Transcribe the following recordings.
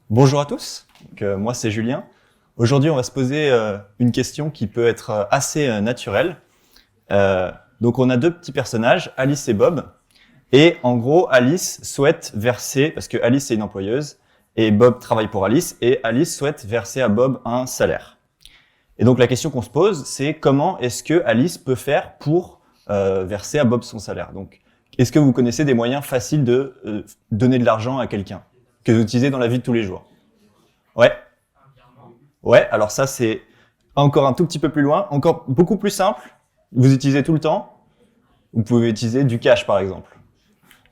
Bonjour à tous, moi c'est Julien. Aujourd'hui on va se poser une question qui peut être assez naturelle. Donc on a deux petits personnages, Alice et Bob. Et en gros Alice souhaite verser, parce que Alice est une employeuse, et Bob travaille pour Alice, et Alice souhaite verser à Bob un salaire. Et donc la question qu'on se pose, c'est comment est-ce que Alice peut faire pour verser à Bob son salaire. Donc est-ce que vous connaissez des moyens faciles de donner de l'argent à quelqu'un que vous utilisez dans la vie de tous les jours? Ouais. Ouais, alors ça c'est encore un tout petit peu plus loin, encore beaucoup plus simple. Vous utilisez tout le temps. Vous pouvez utiliser du cash par exemple.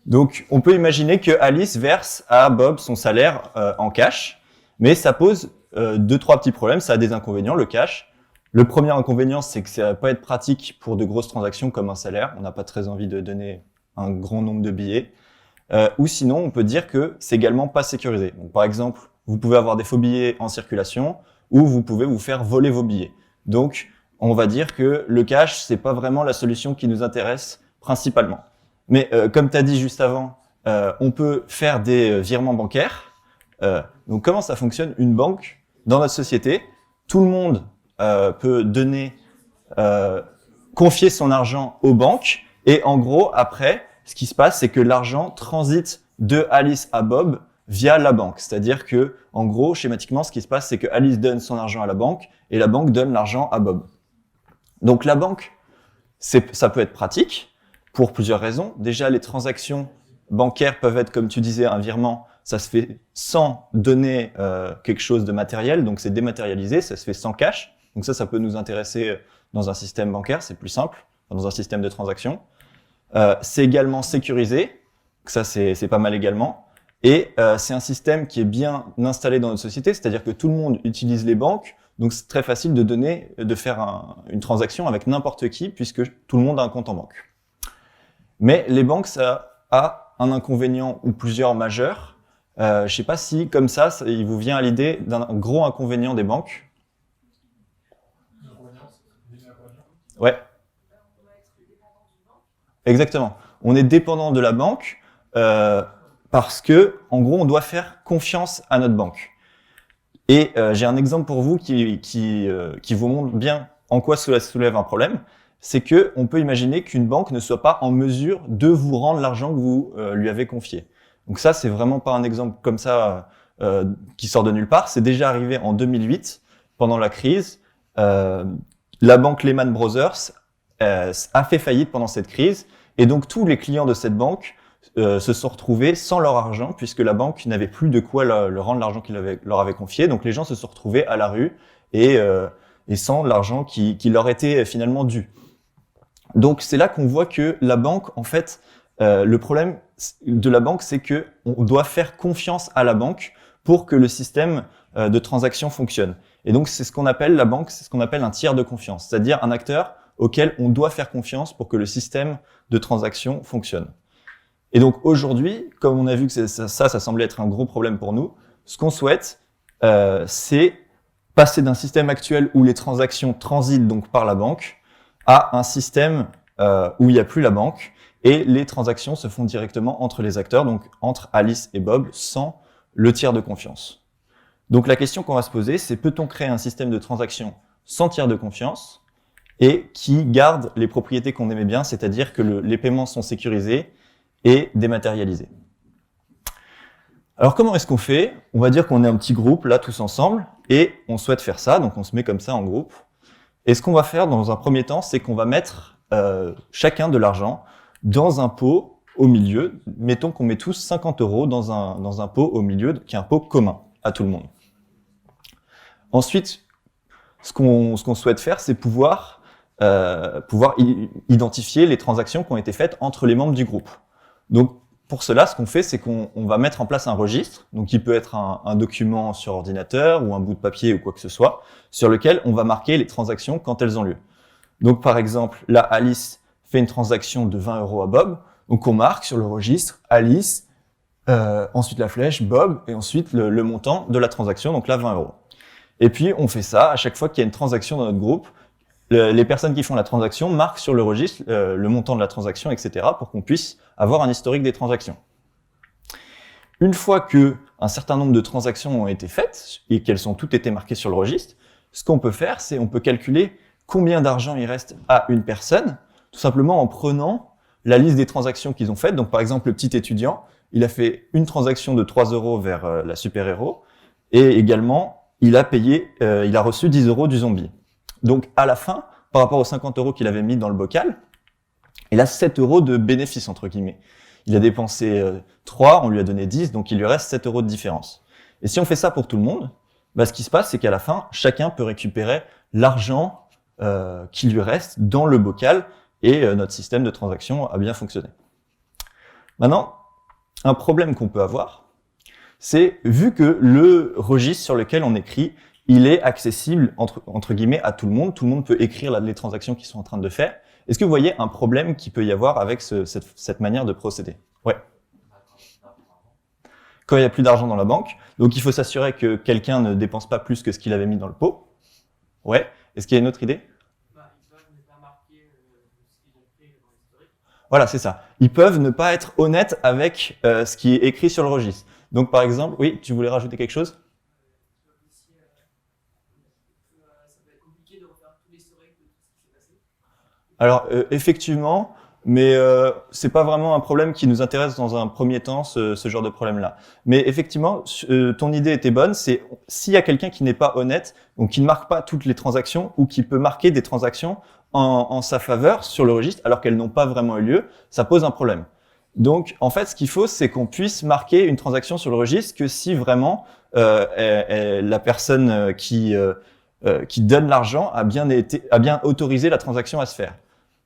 Donc on peut imaginer que Alice verse à Bob son salaire en cash, mais ça pose deux, trois petits problèmes, ça a des inconvénients, le cash. Le premier inconvénient, c'est que ça va pas être pratique pour de grosses transactions comme un salaire. On n'a pas très envie de donner un grand nombre de billets. Ou sinon, on peut dire que c'est également pas sécurisé. Donc, par exemple, vous pouvez avoir des faux billets en circulation ou vous pouvez vous faire voler vos billets. Donc, on va dire que le cash, c'est pas vraiment la solution qui nous intéresse principalement. Mais comme tu as dit juste avant, on peut faire des virements bancaires. Donc, comment ça fonctionne une banque dans notre société? Tout le monde peut confier son argent aux banques et en gros, après, ce qui se passe, c'est que l'argent transite de Alice à Bob via la banque. C'est-à-dire que, en gros, schématiquement, ce qui se passe, c'est que Alice donne son argent à la banque et la banque donne l'argent à Bob. Donc la banque, ça peut être pratique pour plusieurs raisons. Déjà, les transactions bancaires peuvent être, comme tu disais, un virement. Ça se fait sans donner quelque chose de matériel, donc c'est dématérialisé, ça se fait sans cash. Donc ça peut nous intéresser dans un système bancaire, c'est plus simple, dans un système de transaction. C'est également sécurisé, ça c'est pas mal également, et c'est un système qui est bien installé dans notre société, c'est-à-dire que tout le monde utilise les banques, donc c'est très facile de faire une transaction avec n'importe qui, puisque tout le monde a un compte en banque. Mais les banques, ça a un inconvénient ou plusieurs majeurs. Je sais pas si, comme ça, il vous vient à l'idée d'un gros inconvénient des banques. Ouais. Exactement. On est dépendant de la banque parce que, en gros, on doit faire confiance à notre banque. Et j'ai un exemple pour vous qui vous montre bien en quoi cela soulève un problème. C'est que on peut imaginer qu'une banque ne soit pas en mesure de vous rendre l'argent que vous lui avez confié. Donc ça, c'est vraiment pas un exemple comme ça qui sort de nulle part. C'est déjà arrivé en 2008, pendant la crise. La banque Lehman Brothers a fait faillite pendant cette crise. Et donc, tous les clients de cette banque se sont retrouvés sans leur argent, puisque la banque n'avait plus de quoi leur rendre l'argent qu'il leur avait confié. Donc, les gens se sont retrouvés à la rue et sans l'argent qui leur était finalement dû. Donc, c'est là qu'on voit que la banque, en fait, le problème de la banque, c'est que on doit faire confiance à la banque pour que le système de transaction fonctionne. Et donc, c'est ce qu'on appelle la banque, c'est ce qu'on appelle un tiers de confiance, c'est-à-dire un acteur auquel on doit faire confiance pour que le système de transaction fonctionne. Et donc aujourd'hui, comme on a vu que ça semblait être un gros problème pour nous, ce qu'on souhaite, c'est passer d'un système actuel où les transactions transitent donc par la banque à un système où il n'y a plus la banque et les transactions se font directement entre les acteurs, donc entre Alice et Bob, sans le tiers de confiance. Donc la question qu'on va se poser, c'est peut-on créer un système de transaction sans tiers de confiance et qui garde les propriétés qu'on aimait bien, c'est-à-dire que les paiements sont sécurisés et dématérialisés. Alors comment est-ce qu'on fait? On va dire qu'on est un petit groupe, là, tous ensemble, et on souhaite faire ça, donc on se met comme ça en groupe. Et ce qu'on va faire dans un premier temps, c'est qu'on va mettre chacun de l'argent dans un pot au milieu. Mettons qu'on met tous 50 € dans un pot au milieu, qui est un pot commun à tout le monde. Ensuite, ce qu'on souhaite faire, c'est pouvoir identifier les transactions qui ont été faites entre les membres du groupe. Donc, pour cela, ce qu'on fait, c'est qu'on va mettre en place un registre, donc qui peut être un document sur ordinateur ou un bout de papier ou quoi que ce soit, sur lequel on va marquer les transactions quand elles ont lieu. Donc, par exemple, là, Alice fait une transaction de 20 € à Bob, donc on marque sur le registre Alice, ensuite la flèche Bob, et ensuite le montant de la transaction, donc là 20 €. Et puis, on fait ça à chaque fois qu'il y a une transaction dans notre groupe. Les personnes qui font la transaction marquent sur le registre le montant de la transaction, etc., pour qu'on puisse avoir un historique des transactions. Une fois que un certain nombre de transactions ont été faites et qu'elles ont toutes été marquées sur le registre, ce qu'on peut faire, c'est on peut calculer combien d'argent il reste à une personne, tout simplement en prenant la liste des transactions qu'ils ont faites. Donc, par exemple, le petit étudiant, il a fait une transaction de 3 € vers la super-héros et également, il a reçu 10 € du zombie. Donc, à la fin, par rapport aux 50 € qu'il avait mis dans le bocal, il a 7 € de bénéfice, entre guillemets. Il a dépensé 3, on lui a donné 10, donc il lui reste 7 € de différence. Et si on fait ça pour tout le monde, bah, ce qui se passe, c'est qu'à la fin, chacun peut récupérer l'argent qui lui reste dans le bocal et notre système de transaction a bien fonctionné. Maintenant, un problème qu'on peut avoir, c'est vu que le registre sur lequel on écrit, il est accessible entre guillemets à tout le monde peut écrire les transactions qu'ils sont en train de faire. Est-ce que vous voyez un problème qu'il peut y avoir avec cette manière de procéder? Ouais. Quand il n'y a plus d'argent dans la banque, donc il faut s'assurer que quelqu'un ne dépense pas plus que ce qu'il avait mis dans le pot. Ouais. Est-ce qu'il y a une autre idée? Voilà, c'est ça. Ils peuvent ne pas être honnêtes avec ce qui est écrit sur le registre. Donc, par exemple, oui, tu voulais rajouter quelque chose? Alors, effectivement, mais c'est pas vraiment un problème qui nous intéresse dans un premier temps, ce genre de problème-là. Mais effectivement, ton idée était bonne, c'est s'il y a quelqu'un qui n'est pas honnête, donc qui ne marque pas toutes les transactions, ou qui peut marquer des transactions en sa faveur sur le registre, alors qu'elles n'ont pas vraiment eu lieu, ça pose un problème. Donc, en fait, ce qu'il faut, c'est qu'on puisse marquer une transaction sur le registre que si vraiment la personne qui donne l'argent a bien autorisé la transaction à se faire.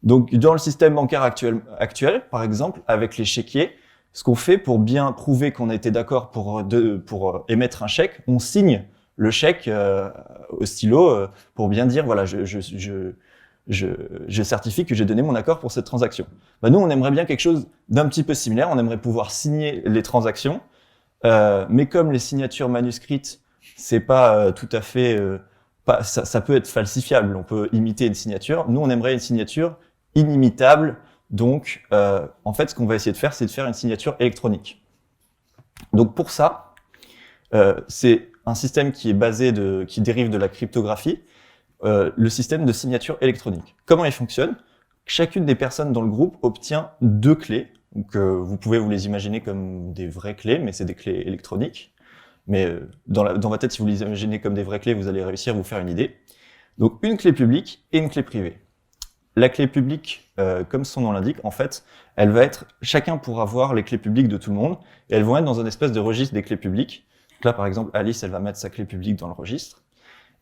Donc, dans le système bancaire actuel, par exemple, avec les chéquiers, ce qu'on fait pour bien prouver qu'on a été d'accord pour émettre un chèque, on signe le chèque au stylo pour bien dire, voilà, je certifie que j'ai donné mon accord pour cette transaction. Bah, nous, on aimerait bien quelque chose d'un petit peu similaire. On aimerait pouvoir signer les transactions, mais comme les signatures manuscrites, c'est pas tout à fait... ça peut être falsifiable. On peut imiter une signature. Nous, on aimerait une signature inimitable. Donc, en fait, ce qu'on va essayer de faire, c'est de faire une signature électronique. Donc, pour ça, c'est un système qui dérive de la cryptographie, le système de signature électronique. Comment il fonctionne? Chacune des personnes dans le groupe obtient 2 clés. Donc, vous pouvez vous les imaginer comme des vraies clés, mais c'est des clés électroniques. Mais dans votre tête, si vous les imaginez comme des vraies clés, vous allez réussir à vous faire une idée. Donc, une clé publique et une clé privée. La clé publique, comme son nom l'indique, en fait, chacun pourra voir les clés publiques de tout le monde, et elles vont être dans un espèce de registre des clés publiques. Donc là, par exemple, Alice, elle va mettre sa clé publique dans le registre.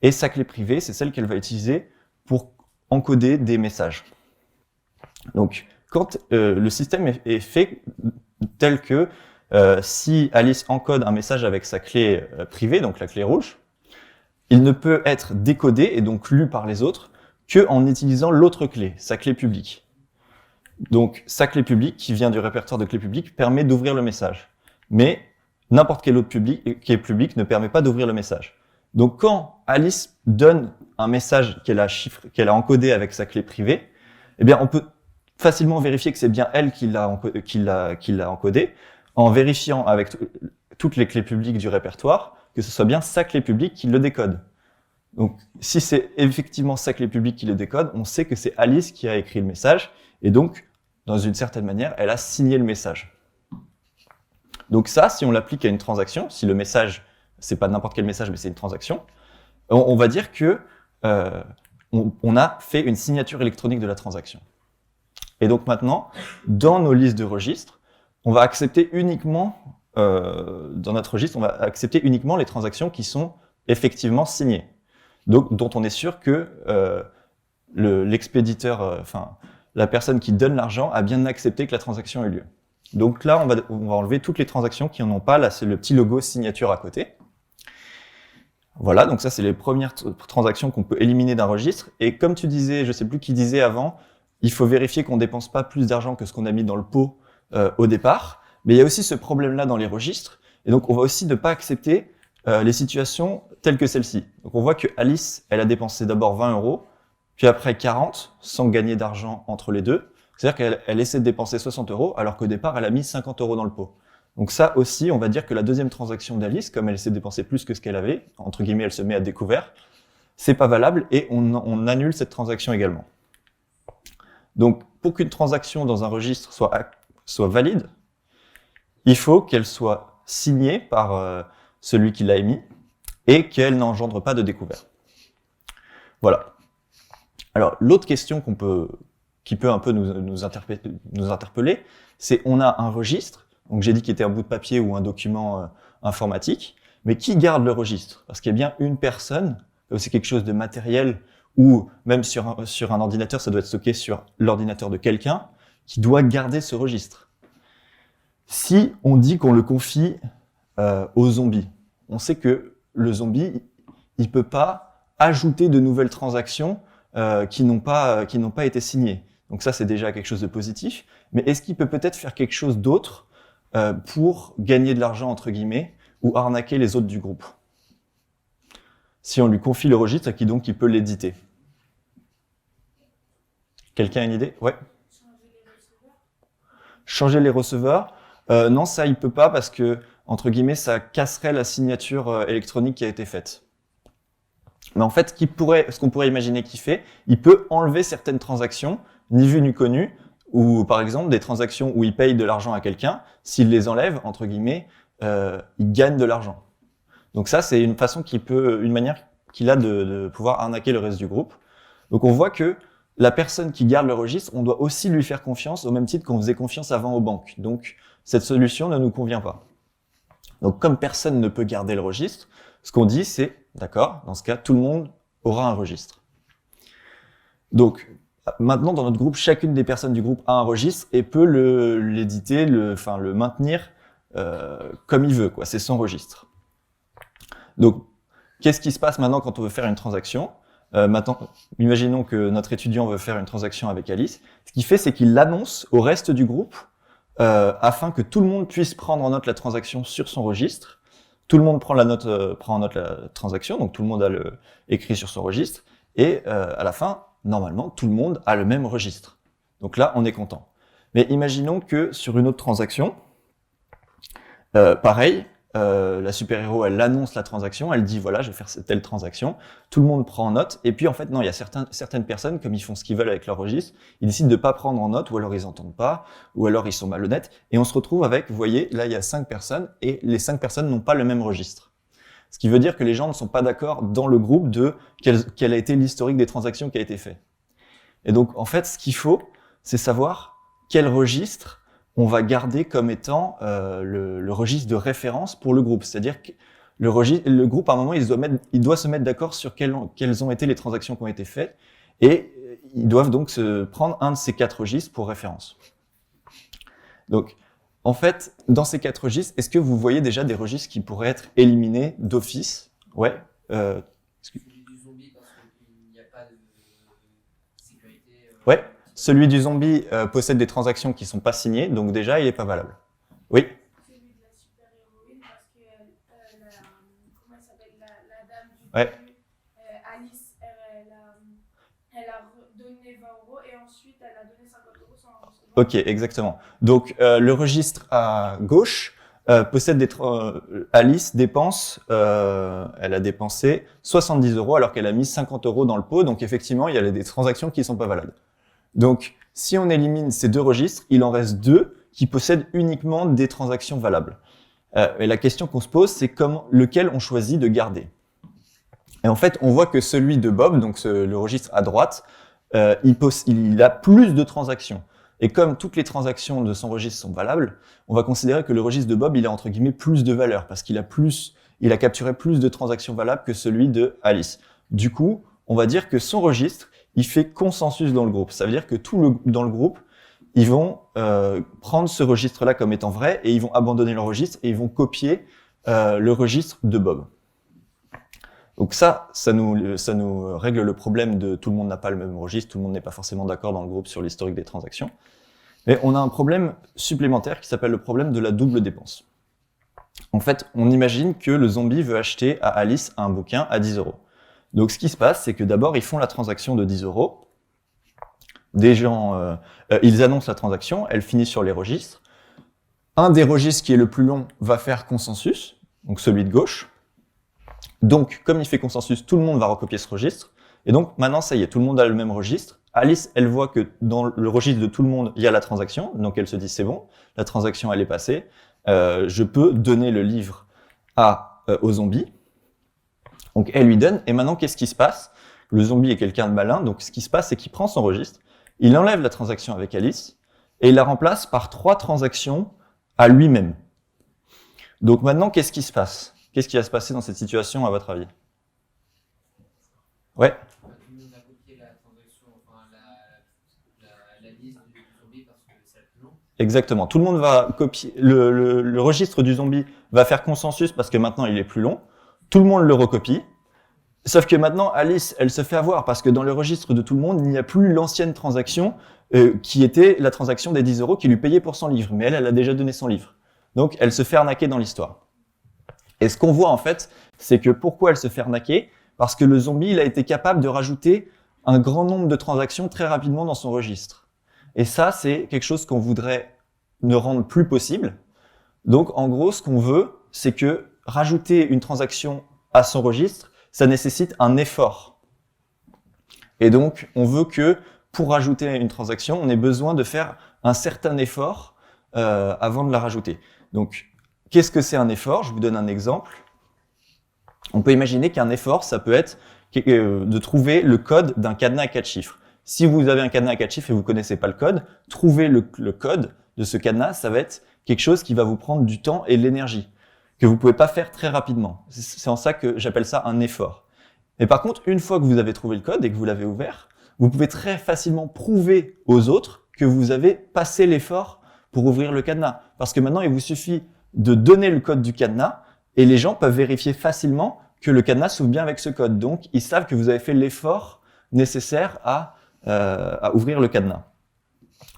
Et sa clé privée, c'est celle qu'elle va utiliser pour encoder des messages. Donc, quand le système est fait tel que si Alice encode un message avec sa clé privée, donc la clé rouge, il ne peut être décodé et donc lu par les autres qu'en utilisant l'autre clé, sa clé publique. Donc, sa clé publique, qui vient du répertoire de clés publiques, permet d'ouvrir le message. Mais n'importe quelle autre clé publique ne permet pas d'ouvrir le message. Donc, quand Alice donne un message qu'elle a encodé avec sa clé privée, eh bien, on peut facilement vérifier que c'est bien elle qui l'a encodé, en vérifiant avec toutes les clés publiques du répertoire que ce soit bien sa clé publique qui le décode. Donc, si c'est effectivement sa clé publique qui le décode, on sait que c'est Alice qui a écrit le message, et donc, dans une certaine manière, elle a signé le message. Donc ça, si on l'applique à une transaction, si le message, c'est pas n'importe quel message, mais c'est une transaction, on va dire que on a fait une signature électronique de la transaction. Et donc maintenant, dans nos listes de registres, on va accepter uniquement, dans notre registre, on va accepter uniquement les transactions qui sont effectivement signées. Donc, dont on est sûr que l'expéditeur, la personne qui donne l'argent a bien accepté que la transaction ait lieu. Donc là, on va enlever toutes les transactions qui n'en ont pas. Là, c'est le petit logo signature à côté. Voilà, donc ça, c'est les premières transactions qu'on peut éliminer d'un registre. Et comme tu disais, je sais plus qui disait avant, il faut vérifier qu'on dépense pas plus d'argent que ce qu'on a mis dans le pot au départ. Mais il y a aussi ce problème-là dans les registres. Et donc, on va aussi ne pas accepter les situations telles que celle-ci. Donc, on voit que Alice, elle a dépensé d'abord 20 €, puis après 40, sans gagner d'argent entre les deux. C'est-à-dire qu'elle essaie de dépenser 60 € alors qu'au départ, elle a mis 50 € dans le pot. Donc ça aussi, on va dire que la deuxième transaction d'Alice, comme elle s'est dépensée plus que ce qu'elle avait, entre guillemets, elle se met à découvert, c'est pas valable et on annule cette transaction également. Donc, pour qu'une transaction dans un registre soit valide, il faut qu'elle soit signée par celui qui l'a émis et qu'elle n'engendre pas de découvert. Voilà. Alors, l'autre question qui peut un peu nous interpeller, c'est on a un registre, donc j'ai dit qu'il était un bout de papier ou un document informatique, mais qui garde le registre? Parce qu'il y a bien une personne, c'est quelque chose de matériel, ou même sur un ordinateur, ça doit être stocké sur l'ordinateur de quelqu'un, qui doit garder ce registre. Si on dit qu'on le confie au zombie, on sait que le zombie, il peut pas ajouter de nouvelles transactions qui n'ont pas été signées. Donc ça, c'est déjà quelque chose de positif. Mais est-ce qu'il peut peut-être faire quelque chose d'autre pour gagner de l'argent, entre guillemets, ou arnaquer les autres du groupe? Si on lui confie le registre et donc il peut l'éditer. Quelqu'un a une idée? Ouais. Changer les receveurs. Non, ça, il peut pas parce que, entre guillemets, ça casserait la signature électronique qui a été faite. Mais en fait, ce qu'on pourrait imaginer qu'il fait, il peut enlever certaines transactions, ni vues ni connues, ou par exemple des transactions où il paye de l'argent à quelqu'un, s'il les enlève, entre guillemets, il gagne de l'argent. Donc ça, c'est une manière qu'il a de pouvoir arnaquer le reste du groupe. Donc on voit que la personne qui garde le registre, on doit aussi lui faire confiance au même titre qu'on faisait confiance avant aux banques. Donc cette solution ne nous convient pas. Donc comme personne ne peut garder le registre, ce qu'on dit c'est, d'accord, dans ce cas, tout le monde aura un registre. Donc maintenant dans notre groupe, chacune des personnes du groupe a un registre et peut l'éditer, le maintenir comme il veut, quoi. C'est son registre. Donc qu'est-ce qui se passe maintenant quand on veut faire une transaction? Maintenant, imaginons que notre étudiant veut faire une transaction avec Alice. Ce qu'il fait, c'est qu'il l'annonce au reste du groupe afin que tout le monde puisse prendre en note la transaction sur son registre. Tout le monde prend en note la transaction, donc tout le monde a écrit sur son registre. Et à la fin, normalement, tout le monde a le même registre. Donc là, on est content. Mais imaginons que sur une autre transaction, pareil, la super-héros, elle annonce la transaction, elle dit voilà, je vais faire telle transaction, tout le monde prend en note, et puis en fait non, il y a certaines personnes, comme ils font ce qu'ils veulent avec leur registre, ils décident de pas prendre en note, ou alors ils entendent pas, ou alors ils sont malhonnêtes, et on se retrouve avec, vous voyez, là il y a 5 personnes, et les 5 personnes n'ont pas le même registre. Ce qui veut dire que les gens ne sont pas d'accord dans le groupe de quel a été l'historique des transactions qui a été fait. Et donc en fait, ce qu'il faut, c'est savoir quel registre on va garder comme étant le registre de référence pour le groupe. C'est-à-dire que le groupe, à un moment, il doit se mettre d'accord sur quelles ont été les transactions qui ont été faites, et ils doivent donc se prendre un de ces 4 registres pour référence. Donc, en fait, dans ces 4 registres, est-ce que vous voyez déjà des registres qui pourraient être éliminés d'office? Ouais. Celui du zombie, parce qu'il n'y a pas de sécurité. Ouais. Celui du zombie possède des transactions qui sont pas signées, donc déjà, il est pas valable. Oui. Celui de la super-héroïne, parce que comment elle s'appelle, la dame du Ouais. début, Alice, elle a donné 20 € et ensuite elle a donné 50 € sans recevoir. Ok, exactement. Donc le registre à gauche possède Alice dépense, elle a dépensé 70 € alors qu'elle a mis 50 € dans le pot, donc effectivement, il y a des transactions qui sont pas valables. Donc, si on élimine ces 2 registres, il en reste 2 qui possèdent uniquement des transactions valables. Et la question qu'on se pose, c'est lequel on choisit de garder. Et en fait, on voit que celui de Bob, donc le registre à droite, il a plus de transactions. Et comme toutes les transactions de son registre sont valables, on va considérer que le registre de Bob, il a entre guillemets plus de valeur, parce qu'il a capturé plus de transactions valables que celui de Alice. Du coup, on va dire que son registre, il fait consensus dans le groupe. Ça veut dire que dans le groupe, ils vont prendre ce registre-là comme étant vrai et ils vont abandonner leur registre et ils vont copier le registre de Bob. Donc ça nous règle le problème de tout le monde n'a pas le même registre, tout le monde n'est pas forcément d'accord dans le groupe sur l'historique des transactions. Mais on a un problème supplémentaire qui s'appelle le problème de la double dépense. En fait, on imagine que le zombie veut acheter à Alice un bouquin à 10 €. Donc, ce qui se passe, c'est que d'abord, ils font la transaction de 10 €. Des gens, ils annoncent la transaction, elle finit sur les registres. un des registres qui est le plus long va faire consensus, donc celui de gauche. Donc, comme il fait consensus, tout le monde va recopier ce registre. Et donc, maintenant, ça y est, tout le monde a le même registre. Alice, elle voit que dans le registre de tout le monde, il y a la transaction. Donc, elle se dit, c'est bon, la transaction, elle est passée. Je peux donner le livre au zombie. Donc, elle lui donne. Et maintenant, qu'est-ce qui se passe? Le zombie est quelqu'un de malin. Donc, ce qui se passe, c'est qu'il prend son registre, il enlève la transaction avec Alice et il la remplace par 3 transactions à lui-même. Donc, maintenant, qu'est-ce qui se passe? Qu'est-ce qui va se passer dans cette situation, à votre avis? Ouais. Tout le monde a copié la transaction, enfin la liste du zombie parce que c'est le plus long. Exactement. Tout le monde va copier. Le registre du zombie va faire consensus parce que maintenant il est plus long. Tout le monde le recopie. Sauf que maintenant, Alice, elle se fait avoir parce que dans le registre de tout le monde, il n'y a plus l'ancienne transaction qui était la transaction des 10 € qui lui payait pour son livre. Mais elle a déjà donné son livre. Donc, elle se fait arnaquer dans l'histoire. Et ce qu'on voit en fait, c'est que pourquoi elle se fait arnaquer? Parce que le zombie, il a été capable de rajouter un grand nombre de transactions très rapidement dans son registre. Et ça, c'est quelque chose qu'on voudrait ne rendre plus possible. Donc, en gros, ce qu'on veut, c'est que rajouter une transaction à son registre, ça nécessite un effort. Et donc, on veut que pour rajouter une transaction, on ait besoin de faire un certain effort avant de la rajouter. Donc, qu'est-ce que c'est un effort? Je vous donne un exemple. On peut imaginer qu'un effort, ça peut être de trouver le code d'un cadenas à 4 chiffres. Si vous avez un cadenas à 4 chiffres et vous connaissez pas le code, trouver le code de ce cadenas, ça va être quelque chose qui va vous prendre du temps et de l'énergie, que vous pouvez pas faire très rapidement. C'est en ça que j'appelle ça un effort. Mais par contre, une fois que vous avez trouvé le code et que vous l'avez ouvert, vous pouvez très facilement prouver aux autres que vous avez passé l'effort pour ouvrir le cadenas. Parce que maintenant, il vous suffit de donner le code du cadenas et les gens peuvent vérifier facilement que le cadenas s'ouvre bien avec ce code. Donc, ils savent que vous avez fait l'effort nécessaire à ouvrir le cadenas.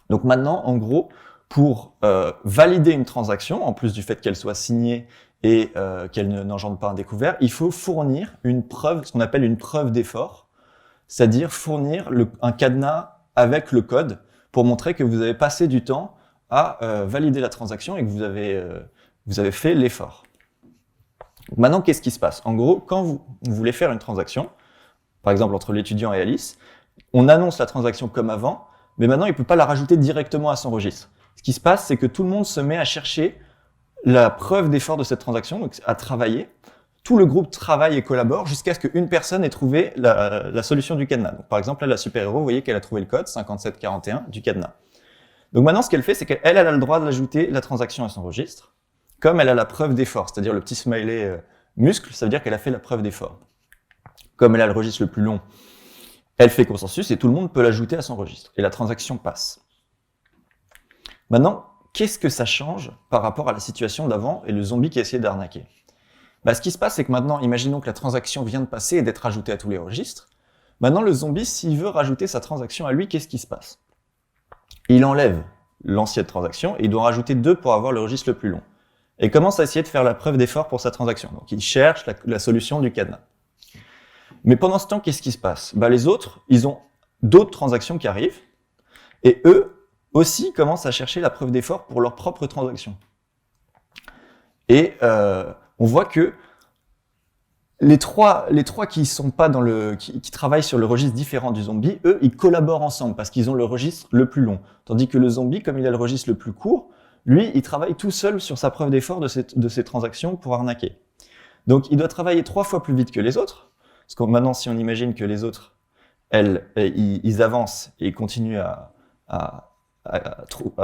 Donc maintenant, en gros, pour valider une transaction, en plus du fait qu'elle soit signée et qu'elle n'engendre pas un découvert, il faut fournir une preuve, ce qu'on appelle une preuve d'effort, c'est-à-dire fournir un cadenas avec le code pour montrer que vous avez passé du temps à valider la transaction et que vous avez fait l'effort. Maintenant, qu'est-ce qui se passe? En gros, quand vous voulez faire une transaction, par exemple entre l'étudiant et Alice, on annonce la transaction comme avant, mais maintenant il ne peut pas la rajouter directement à son registre. Ce qui se passe, c'est que tout le monde se met à chercher la preuve d'effort de cette transaction, donc à travailler. Tout le groupe travaille et collabore jusqu'à ce qu'une personne ait trouvé la solution du cadenas. Donc, par exemple, là, la super-héros, vous voyez qu'elle a trouvé le code 5741 du cadenas. Donc maintenant, ce qu'elle fait, c'est qu'elle a le droit d'ajouter la transaction à son registre, comme elle a la preuve d'effort, c'est-à-dire le petit smiley muscle, ça veut dire qu'elle a fait la preuve d'effort. Comme elle a le registre le plus long, elle fait consensus et tout le monde peut l'ajouter à son registre. Et la transaction passe. Maintenant, qu'est-ce que ça change par rapport à la situation d'avant et le zombie qui essayait d'arnaquer? Ce qui se passe, c'est que maintenant, imaginons que la transaction vient de passer et d'être ajoutée à tous les registres. Maintenant, le zombie, s'il veut rajouter sa transaction à lui, qu'est-ce qui se passe? Il enlève l'ancienne transaction et il doit en rajouter 2 pour avoir le registre le plus long. Et commence à essayer de faire la preuve d'effort pour sa transaction. Donc, il cherche la solution du cadenas. Mais pendant ce temps, qu'est-ce qui se passe? Les autres, ils ont d'autres transactions qui arrivent, et eux aussi commencent à chercher la preuve d'effort pour leur propre transaction. Et on voit que les trois qui sont pas qui travaillent sur le registre différent du zombie, eux, ils collaborent ensemble parce qu'ils ont le registre le plus long. Tandis que le zombie, comme il a le registre le plus court, lui, il travaille tout seul sur sa preuve d'effort de ses transactions pour arnaquer. Donc, il doit travailler 3 fois plus vite que les autres. Parce que maintenant, si on imagine que les autres, ils avancent et ils continuent à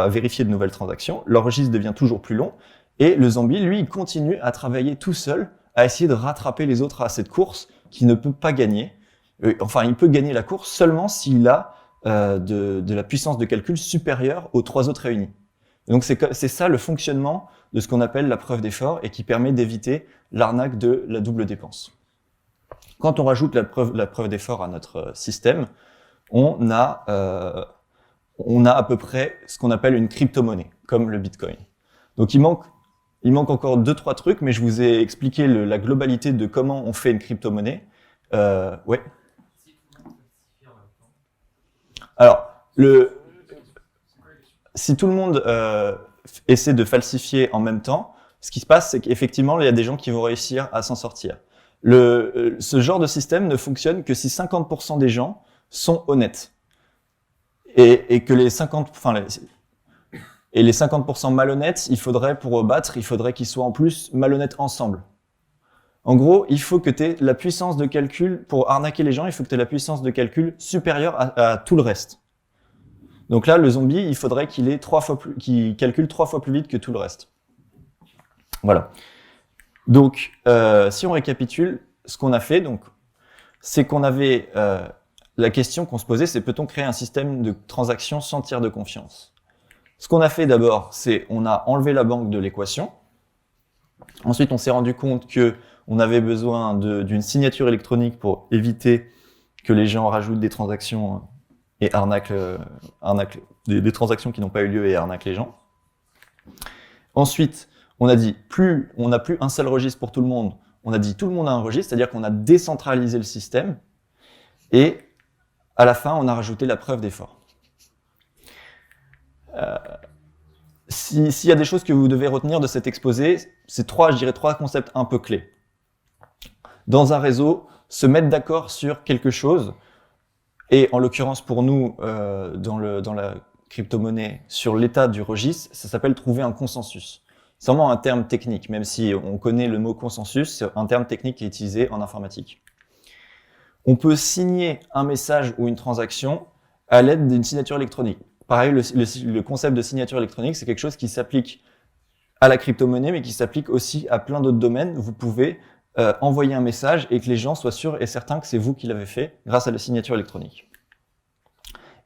vérifier de nouvelles transactions, leur registre devient toujours plus long. Et le zombie, lui, il continue à travailler tout seul, à essayer de rattraper les autres à cette course qu'il ne peut pas gagner. Enfin, il peut gagner la course seulement s'il a de la puissance de calcul supérieure aux 3 autres réunis. Et donc, c'est ça le fonctionnement de ce qu'on appelle la preuve d'effort et qui permet d'éviter l'arnaque de la double dépense. Quand on rajoute la preuve d'effort à notre système, on a à peu près ce qu'on appelle une crypto-monnaie, comme le Bitcoin. Donc il manque encore 2-3 trucs, mais je vous ai expliqué la globalité de comment on fait une crypto-monnaie. Ouais. Alors, si tout le monde essaient de falsifier en même temps, ce qui se passe, c'est qu'effectivement, il y a des gens qui vont réussir à s'en sortir. Ce genre de système ne fonctionne que si 50% des gens sont honnêtes. Et que les 50% malhonnêtes, pour battre, il faudrait qu'ils soient en plus malhonnêtes ensemble. En gros, il faut que tu aies la puissance de calcul, pour arnaquer les gens, il faut que tu aies la puissance de calcul supérieure à tout le reste. Donc là, le zombie, il faudrait qu'il calcule 3 fois plus vite que tout le reste. Voilà. Donc, si on récapitule, ce qu'on a fait, donc, c'est qu'on avait la question qu'on se posait, c'est peut-on créer un système de transaction sans tiers de confiance? Ce qu'on a fait d'abord, c'est on a enlevé la banque de l'équation. Ensuite, on s'est rendu compte que on avait besoin d'une signature électronique pour éviter que les gens rajoutent des transactions et arnaquent des transactions qui n'ont pas eu lieu et arnaquent les gens. Ensuite, on a dit on n'a plus un seul registre pour tout le monde. On a dit tout le monde a un registre, c'est-à-dire qu'on a décentralisé le système. Et à la fin, on a rajouté la preuve d'effort. S'il y a des choses que vous devez retenir de cet exposé, c'est trois concepts un peu clés. Dans un réseau, se mettre d'accord sur quelque chose, et en l'occurrence pour nous, dans la crypto-monnaie, sur l'état du registre, ça s'appelle trouver un consensus. C'est vraiment un terme technique, même si on connaît le mot consensus, c'est un terme technique qui est utilisé en informatique. On peut signer un message ou une transaction à l'aide d'une signature électronique. Pareil, le concept de signature électronique, c'est quelque chose qui s'applique à la crypto-monnaie, mais qui s'applique aussi à plein d'autres domaines. Vous pouvez envoyer un message et que les gens soient sûrs et certains que c'est vous qui l'avez fait grâce à la signature électronique.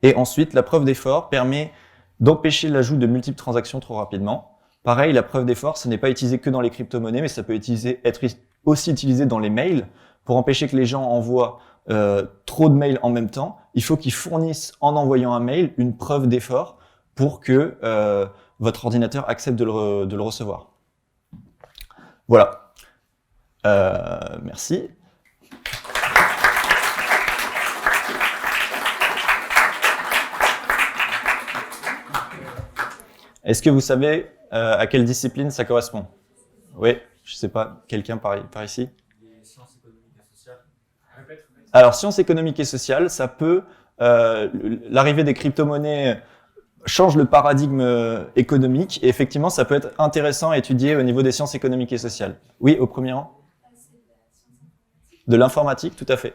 Et ensuite, la preuve d'effort permet d'empêcher l'ajout de multiples transactions trop rapidement. Pareil, la preuve d'effort, ce n'est pas utilisé que dans les crypto-monnaies, mais ça peut être aussi utilisé dans les mails. Pour empêcher que les gens envoient trop de mails en même temps, il faut qu'ils fournissent en envoyant un mail une preuve d'effort pour que votre ordinateur accepte de le recevoir. Voilà. Merci. Est-ce que vous savez à quelle discipline ça correspond? Oui, je sais pas, quelqu'un par ici? Les sciences économiques et sociales. Répète. Alors, sciences économiques et sociales, ça peut... l'arrivée des crypto-monnaies change le paradigme économique, et effectivement, ça peut être intéressant à étudier au niveau des sciences économiques et sociales. Oui, au premier rang? De l'informatique, tout à fait.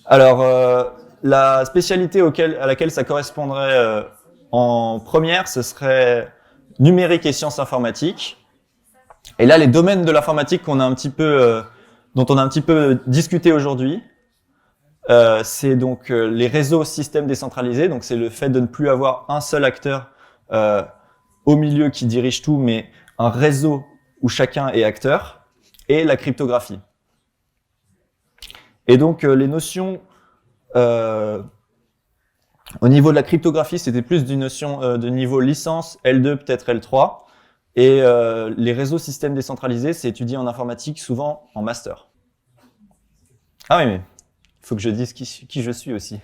Alors, la spécialité à laquelle ça correspondrait en première, ce serait numérique et sciences informatiques. Et là, les domaines de l'informatique dont on a un petit peu discuté aujourd'hui, c'est donc les réseaux systèmes décentralisés. Donc, c'est le fait de ne plus avoir un seul acteur au milieu qui dirige tout, mais un réseau où chacun est acteur, et la cryptographie. Et donc, les notions au niveau de la cryptographie, c'était plus d'une notion de niveau licence, L2, peut-être L3. Et les réseaux systèmes décentralisés, c'est étudié en informatique, souvent en master. Ah oui, mais il faut que je dise qui je suis aussi.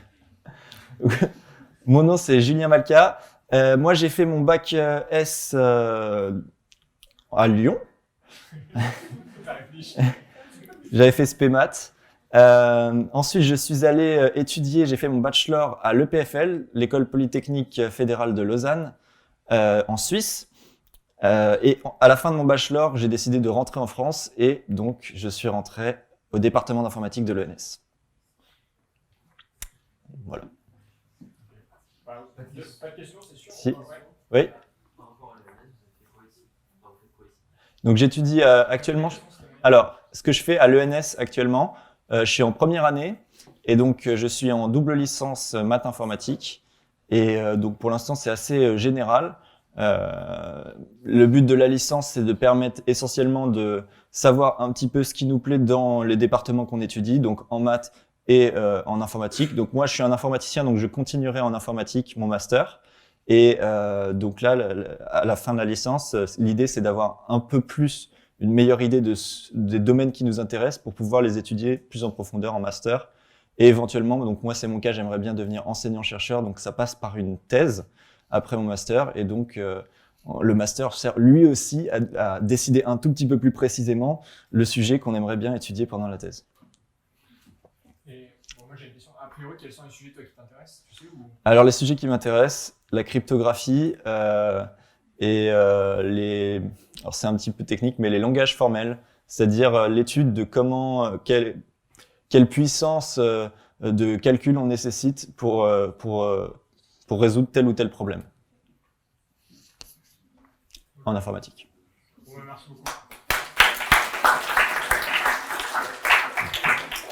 Mon nom, c'est Julien Malka. Moi, j'ai fait mon bac S à Lyon. J'avais fait SPMAT. Ensuite, je suis allé étudier, j'ai fait mon bachelor à l'EPFL, l'École Polytechnique Fédérale de Lausanne, en Suisse. Et à la fin de mon bachelor, j'ai décidé de rentrer en France et donc je suis rentré au département d'informatique de l'ENS. Voilà. Pas de questions, c'est sûr. Si. Oui. Par rapport à l'ENS, vous avez fait quoi ici? Enfin, vous faites quoi ici? Donc j'étudie actuellement. Alors, ce que je fais à l'ENS actuellement, je suis en première année et donc je suis en double licence maths informatique. Et donc pour l'instant, c'est assez général. Le but de la licence, c'est de permettre essentiellement de savoir un petit peu ce qui nous plaît dans les départements qu'on étudie, donc en maths et en informatique. Donc moi, je suis un informaticien, donc je continuerai en informatique mon master. Et donc là, à la fin de la licence, l'idée, c'est d'avoir un peu plus une meilleure idée des domaines qui nous intéressent pour pouvoir les étudier plus en profondeur en master. Et éventuellement, donc moi, c'est mon cas, j'aimerais bien devenir enseignant-chercheur, donc ça passe par une thèse après mon master, et donc le master sert lui aussi à décider un tout petit peu plus précisément le sujet qu'on aimerait bien étudier pendant la thèse. Et bon, moi j'ai une question. A priori, quels sont les sujets toi qui t'intéressent, tu sais, ou... Alors les sujets qui m'intéressent, la cryptographie alors c'est un petit peu technique, mais les langages formels, c'est-à-dire l'étude de comment, quelle puissance de calcul on nécessite pour résoudre tel ou tel problème en informatique. Bon, merci beaucoup.